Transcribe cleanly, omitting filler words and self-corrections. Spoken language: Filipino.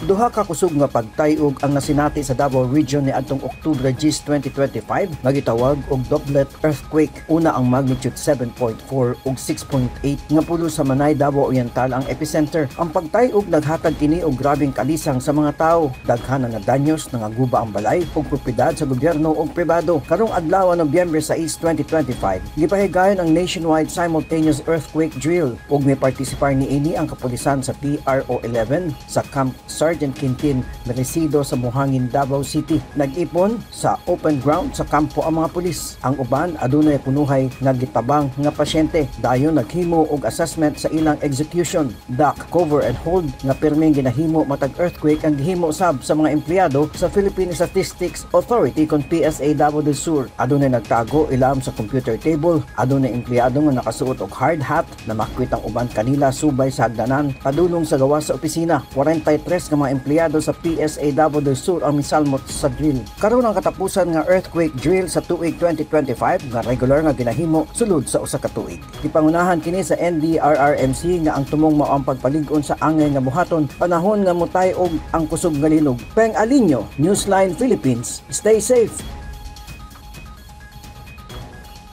Duha ka kusog nga pagtayog ang nasinati sa Davao Region ni adtong Oktubre 10, 2025 nga gitawag og doublet earthquake. Una ang magnitude 7.4 ug 6.8 nga pulo sa Manay, Davao Oriental ang epicenter. Ang pagtayog naghatag kini og grabeng kalisang sa mga tawo. Daghan na danyos nangaguba ang balay ug propiedad sa gobyerno ug pribado. Karong adlaw ng Nobyembre 6, 2025, gipahigayon ang nationwide simultaneous earthquake drill ug may partisipar niini ang kapulisan sa PRO 11 sa Camp Sergeant Quintin Merecido sa Buhangin, Davao City. Nag-ipon sa open ground sa kampo ang mga pulis. Ang uban adunay punuhay nga gitabang nga pasyente. Dayon naghimo og assessment sa ilang execution. Duck, cover and hold nga pirmeng ginahimo matag earthquake ang gihimo sab sa mga empleyado sa Philippine Statistics Authority kon PSA Davao del Sur. Adunay nagtago ilam sa computer table. Adunay empleyado nga nakasuot og hard hat na makwit ang uban kanila subay sa hagdanan padulong sa gawas sa opisina. 43 ka mga empleyado sa PSA Davao del Sur ang misalmot sa drill. Karon ang katapusan nga earthquake drill sa tuig 2025 nga regular nga ginahimo sulod sa usa ka tuig. Gipangunahan kini sa NDRRMC nga ang tumong mao ang pagpalig-on sa angay nga buhaton panahon nga motay og ang kusog nga linog. Peng Alinyo, Newsline Philippines. Stay safe.